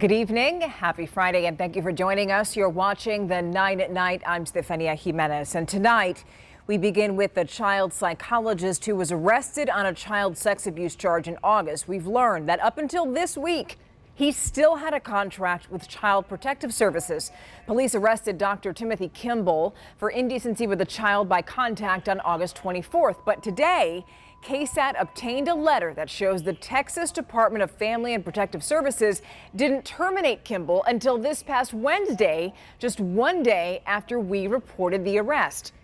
Good evening. Happy Friday, and thank you for joining us. You're watching the 9 at Night. I'm Stephania Jimenez, and tonight we begin with the child psychologist who was arrested on a child sex abuse charge in August. We've learned that up until this week, he still had a contract with Child Protective Services. Police arrested Dr. Timothy Kimball for indecency with a child by contact on August 24th. But today, KSAT obtained a letter that shows the Texas Department of Family and Protective Services didn't terminate Kimball until this past Wednesday, just one day after we reported the arrest.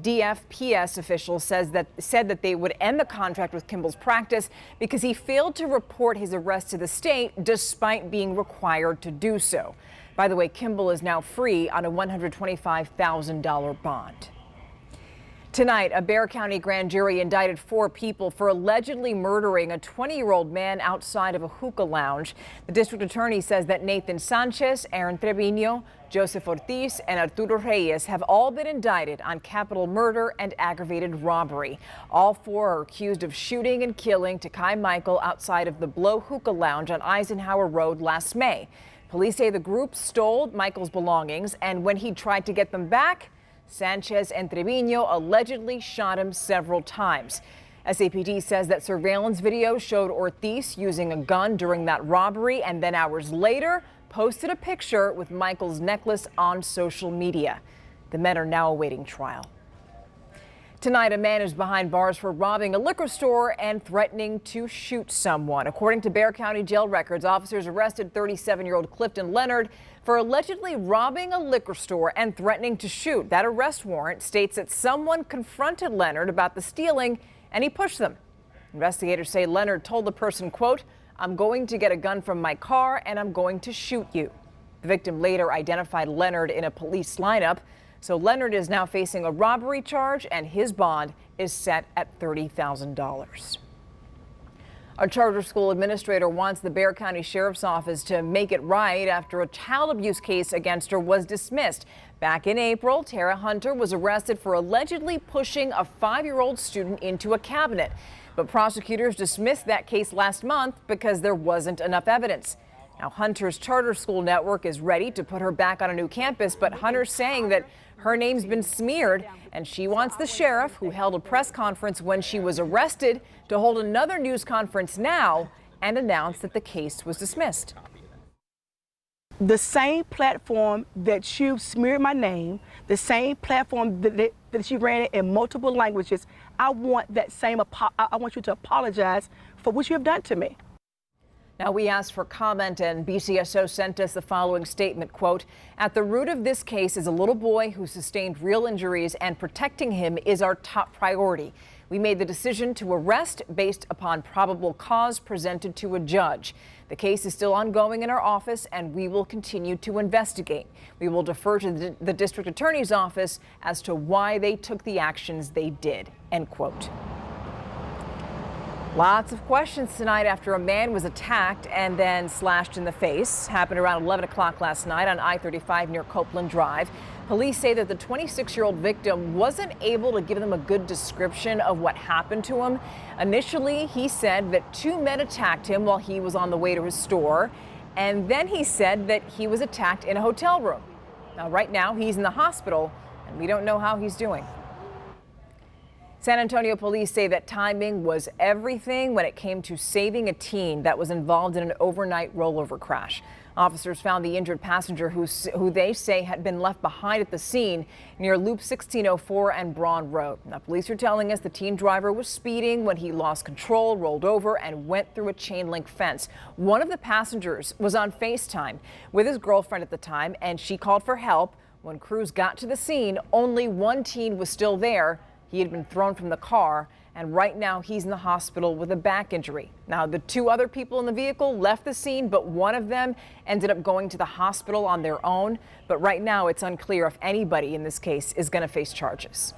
DFPS officials said that they would end the contract with Kimball's practice because he failed to report his arrest to the state despite being required to do so. By the way, Kimball is now free on a $125,000 bond. Tonight, a Bexar County grand jury indicted 4 people for allegedly murdering a 20-year-old man outside of a hookah lounge. The district attorney says that Nathan Sanchez, Aaron Trevino, Joseph Ortiz, and Arturo Reyes have all been indicted on capital murder and aggravated robbery. All 4 are accused of shooting and killing Takai Michael outside of the Blow Hookah Lounge on Eisenhower Road last May. Police say the group stole Michael's belongings, and when he tried to get them back, Sanchez and Trevino allegedly shot him several times. SAPD says that surveillance video showed Ortiz using a gun during that robbery, and then hours later posted a picture with Michael's necklace on social media. The men are now awaiting trial. Tonight, a man is behind bars for robbing a liquor store and threatening to shoot someone. According to Bexar County jail records, officers arrested 37-year-old Clifton Leonard for allegedly robbing a liquor store and threatening to shoot. That arrest warrant states that someone confronted Leonard about the stealing and he pushed them. Investigators say Leonard told the person, quote, "I'm going to get a gun from my car and I'm going to shoot you." The victim later identified Leonard in a police lineup. So Leonard is now facing a robbery charge and his bond is set at $30,000. A charter school administrator wants the Bexar County Sheriff's Office to make it right after a child abuse case against her was dismissed. Back in April, Tara Hunter was arrested for allegedly pushing a 5-year-old student into a cabinet. But prosecutors dismissed that case last month because there wasn't enough evidence. Now, Hunter's charter school network is ready to put her back on a new campus, but Hunter's saying that her name's been smeared, and she wants the sheriff, who held a press conference when she was arrested, to hold another news conference now and announce that the case was dismissed. The same platform that you smeared my name, the same platform that you ran it in multiple languages, I want that same, I want you to apologize for what you have done to me. Now, we asked for comment, and BCSO sent us the following statement, quote, "At the root of this case is a little boy who sustained real injuries, and protecting him is our top priority. We made the decision to arrest based upon probable cause presented to a judge. The case is still ongoing in our office, and we will continue to investigate. We will defer to the district attorney's office as to why they took the actions they did," end quote. Lots of questions tonight after a man was attacked and then slashed in the face. Happened around 11 o'clock last night on I-35 near Copeland Drive. Police say that the 26-year-old victim wasn't able to give them a good description of what happened to him. Initially, he said that 2 men attacked him while he was on the way to his store. And then he said that he was attacked in a hotel room. Now, right now, he's in the hospital, and we don't know how he's doing. San Antonio police say that timing was everything when it came to saving a teen that was involved in an overnight rollover crash. Officers found the injured passenger who they say had been left behind at the scene near Loop 1604 and Braun Road. Now, police are telling us the teen driver was speeding when he lost control, rolled over, and went through a chain link fence. One of the passengers was on FaceTime with his girlfriend at the time, and she called for help. When crews got to the scene, only one teen was still there. He had been thrown from the car, and right now he's in the hospital with a back injury. Now, the 2 other people in the vehicle left the scene, but one of them ended up going to the hospital on their own. But right now, it's unclear if anybody in this case is going to face charges.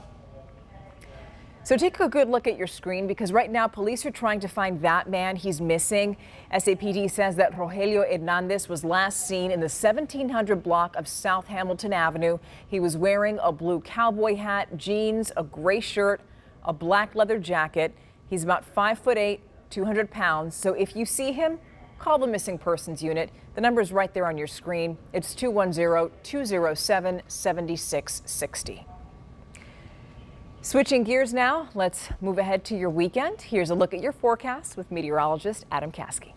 So take a good look at your screen, because right now police are trying to find that man. He's missing. SAPD says that Rogelio Hernandez was last seen in the 1700 block of South Hamilton Avenue. He was wearing a blue cowboy hat, jeans, a gray shirt, a black leather jacket. He's about 5'8", 200 pounds. So if you see him, call the missing persons unit. The number is right there on your screen. It's 210-207-7660. Switching gears now, let's move ahead to your weekend. Here's a look at your forecast with meteorologist Adam Caskey.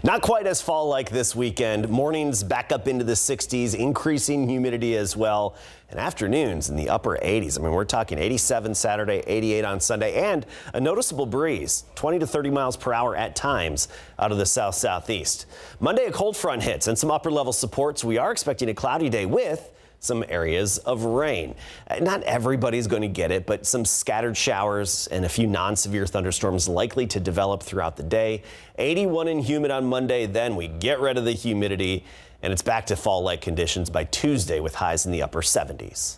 Not quite as fall-like this weekend. Mornings back up into the 60s, increasing humidity as well, and afternoons in the upper 80s. I mean, we're talking 87 Saturday, 88 on Sunday, and a noticeable breeze, 20 to 30 miles per hour at times out of the south-southeast. Monday, a cold front hits and some upper-level supports. We are expecting a cloudy day with some areas of rain. Not everybody's going to get it, but some scattered showers and a few non-severe thunderstorms likely to develop throughout the day. 81 and humid on Monday, then we get rid of the humidity and it's back to fall-like conditions by Tuesday with highs in the upper 70s.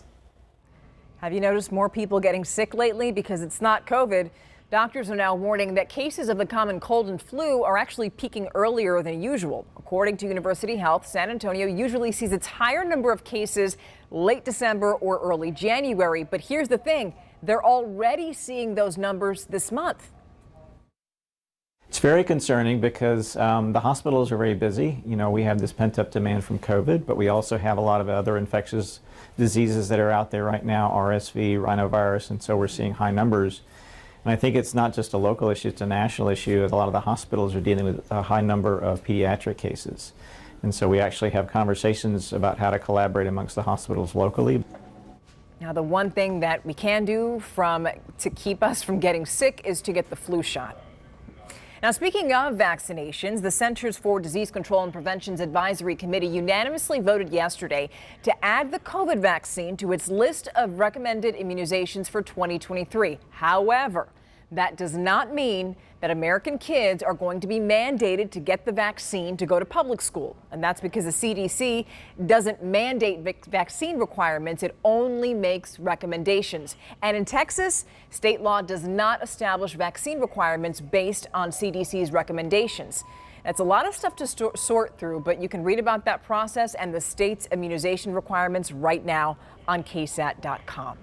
Have you noticed more people getting sick lately? Because it's not COVID. Doctors are now warning that cases of the common cold and flu are actually peaking earlier than usual. According to University Health, San Antonio usually sees its higher number of cases late December or early January. But here's the thing, they're already seeing those numbers this month. It's very concerning because the hospitals are very busy. You know, we have this pent-up demand from COVID, but we also have a lot of other infectious diseases that are out there right now, RSV, rhinovirus, and so we're seeing high numbers. And I think it's not just a local issue, it's a national issue. A lot of the hospitals are dealing with a high number of pediatric cases. And so we actually have conversations about how to collaborate amongst the hospitals locally. Now, the one thing that we can do to keep us from getting sick is to get the flu shot. Now, speaking of vaccinations, the Centers for Disease Control and Prevention's Advisory Committee unanimously voted yesterday to add the COVID vaccine to its list of recommended immunizations for 2023. However, that does not mean that American kids are going to be mandated to get the vaccine to go to public school. And that's because the CDC doesn't mandate vaccine requirements. It only makes recommendations. And in Texas, state law does not establish vaccine requirements based on CDC's recommendations. That's a lot of stuff to sort through, but you can read about that process and the state's immunization requirements right now on KSAT.com.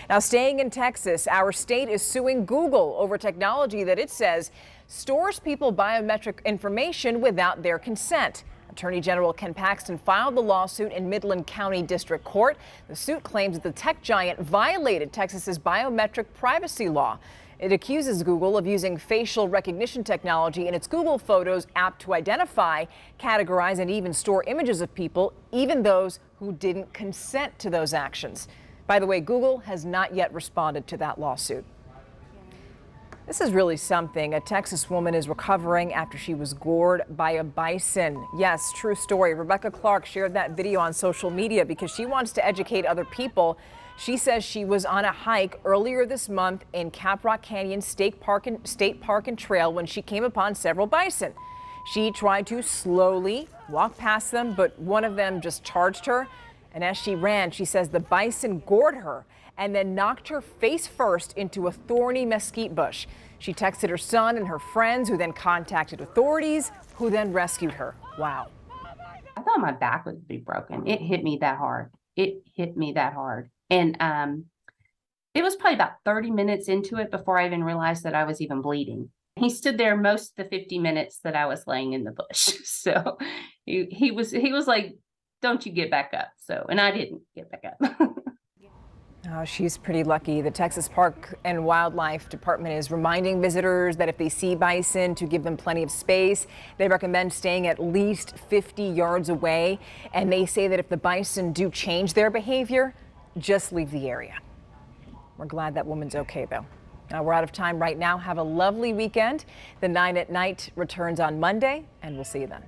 Now, staying in Texas, our state is suing Google over technology that it says stores people biometric information without their consent. Attorney General Ken Paxton filed the lawsuit in Midland County District Court. The suit claims that the tech giant violated Texas's biometric privacy law. It accuses Google of using facial recognition technology in its Google Photos app to identify, categorize, and even store images of people, even those who didn't consent to those actions. By the way, Google has not yet responded to that lawsuit. This is really something. A Texas woman is recovering after she was gored by a bison. Yes, true story. Rebecca Clark shared that video on social media because she wants to educate other people. She says she was on a hike earlier this month in Caprock Canyon State Park and Trail when she came upon several bison. She tried to slowly walk past them, but one of them just charged her. And as she ran, she says the bison gored her and then knocked her face first into a thorny mesquite bush. She texted her son and her friends, who then contacted authorities, who then rescued her. Wow. I thought my back would be broken. It hit me that hard. It hit me that hard. And it was probably about 30 minutes into it before I even realized that I was even bleeding. He stood there most of the 50 minutes that I was laying in the bush. So he was like, don't you get back up. So, and I didn't get back up. Oh, she's pretty lucky. The Texas Park and Wildlife Department is reminding visitors that if they see bison, to give them plenty of space. They recommend staying at least 50 yards away. And they say that if the bison do change their behavior, just leave the area. We're glad that woman's okay, though. Now, we're out of time right now. Have a lovely weekend. The 9 at Night returns on Monday, and we'll see you then.